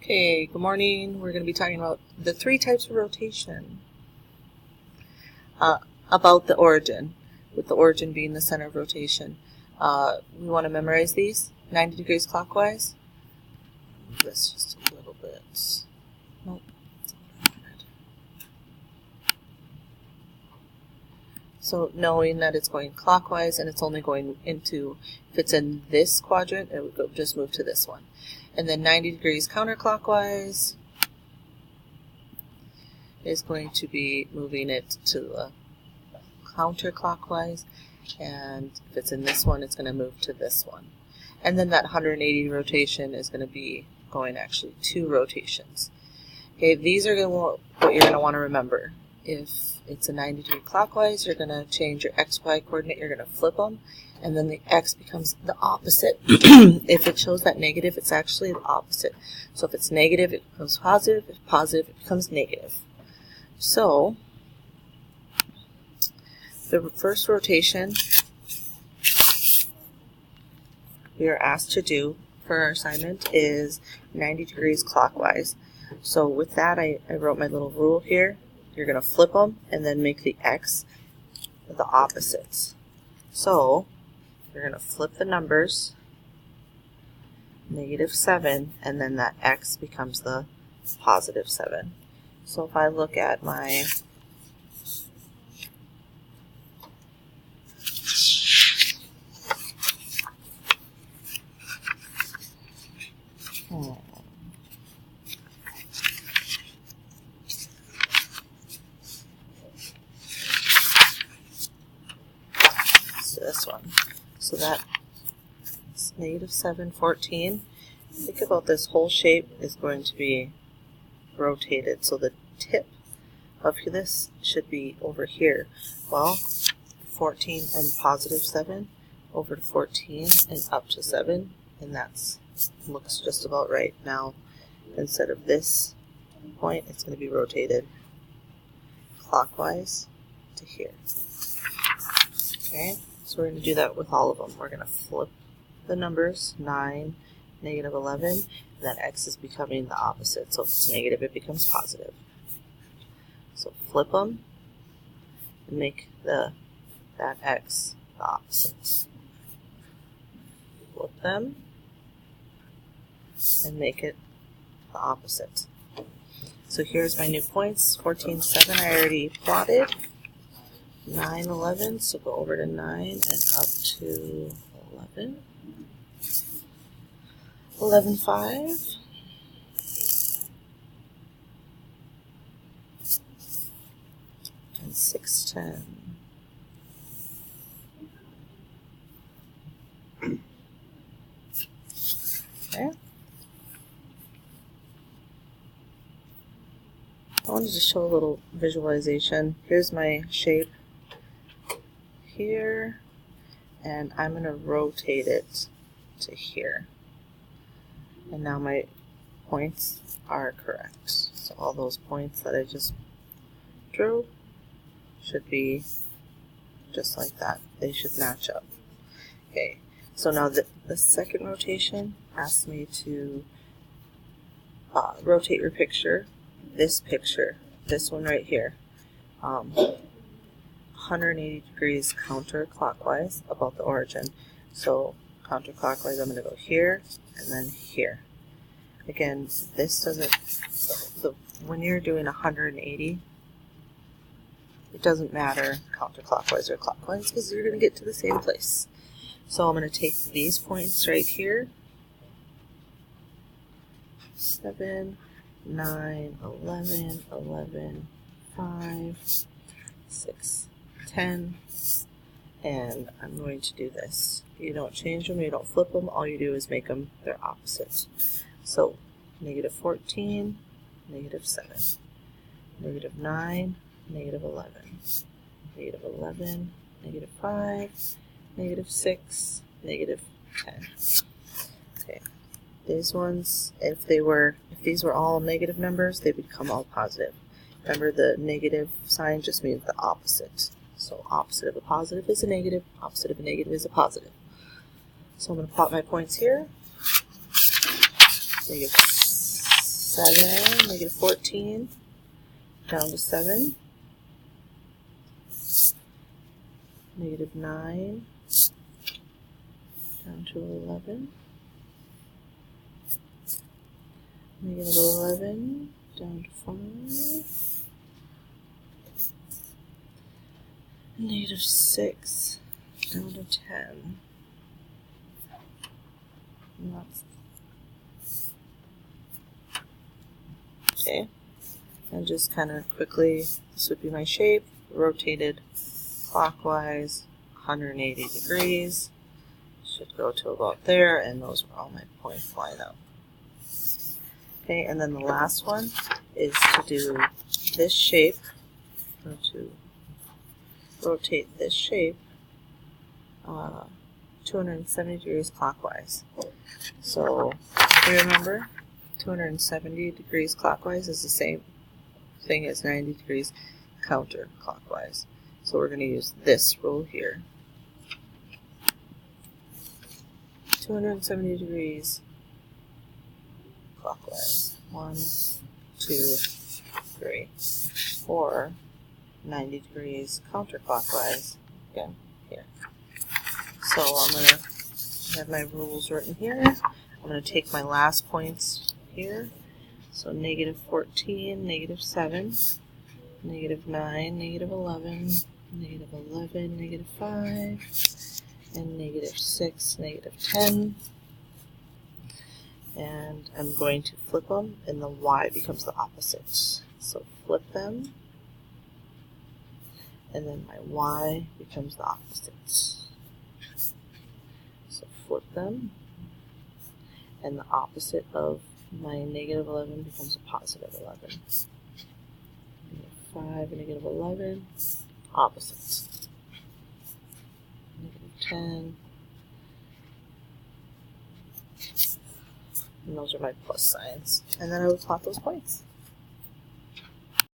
Okay, good morning. We're going to be talking about the 3 types of rotation. About the origin, with the origin being the center of rotation. We want to memorize these. 90 degrees clockwise. Move this just a little bit. Nope. So knowing that it's going clockwise and it's only going into, if it's in this quadrant, it would go, just move to this one. And then 90 degrees counterclockwise is going to be moving it to the counterclockwise, and if it's in this one, it's going to move to this one. And then that 180 rotation is going to be going actually 2 rotations. Okay, these are what you're going to want to remember. If it's a 90 degree clockwise, you're going to change your XY coordinate, you're going to flip them, and then the X becomes the opposite. If it shows that negative, it's actually the opposite. So if it's negative, it becomes positive. If positive, it becomes negative. So the first rotation we are asked to do for our assignment is 90 degrees clockwise. So with that, I wrote my little rule here. You're going to flip them and then make the X the opposites. So you're going to flip the numbers, -7, and then that X becomes the +7. So if I look at my this one. So that's -7, 14. Think about this whole shape is going to be rotated. So the tip of this should be over here. Well, 14 and +7 over to 14 and up to 7, and that's looks just about right. Now, instead of this point, it's going to be rotated clockwise to here. Okay, so we're going to do that with all of them. We're going to flip the numbers, 9, -11, and that X is becoming the opposite. So if it's negative, it becomes positive. So flip them and make that X the opposite. Flip them and make it the opposite. So here's my new points. 14, 7 I already plotted. 9, 11, so go over to 9 and up to 11. 11, 5. And 6, 10. Okay. I wanted to show a little visualization. Here's my shape here, and I'm going to rotate it to here. And now my points are correct. So all those points that I just drew should be just like that. They should match up. Okay, so now the second rotation asks me to rotate your picture. This one right here, 180 degrees counterclockwise about the origin. So counterclockwise, I'm going to go here and then here. Again, this doesn't, when you're doing 180, it doesn't matter counterclockwise or clockwise because you're going to get to the same place. So I'm going to take these points right here, 7, 9, 11, 11, 5, 6, 10, and I'm going to do this. You don't change them, you don't flip them, all you do is make them their opposite. So -14, -7, -9, -11, -11, -5, -6, -10. Okay. These ones, if these were all negative numbers, they would become all positive. Remember, the negative sign just means the opposite. So opposite of a positive is a negative, opposite of a negative is a positive. So I'm going to plot my points here. -7, 7, negative 14, down to 7, negative 9, down to 11, negative 11, down to 5, negative 6, down to 10. And that's okay. And just kind of quickly, this would be my shape, rotated clockwise 180 degrees. Should go to about there, and those are all my points line up. Okay, and then the last one is to do this shape, or to rotate this shape 270 degrees clockwise. So remember, 270 degrees clockwise is the same thing as 90 degrees counterclockwise. So we're going to use this rule here. 270 degrees clockwise. 1, 2, 3. Or 90 degrees counterclockwise. Again, here. So I'm going to have my rules written here. I'm going to take my last points here. So negative 14, negative 7, negative 9, negative 11, negative 11, negative 5, and negative 6, negative 10. And I'm going to flip them, and the y becomes the opposite. So flip them, and then my y becomes the opposite. So flip them, and the opposite of my negative 11 becomes a positive 11. Negative 5 and negative 11, opposites. Negative 10. And those are my plus signs. And then I would plot those points.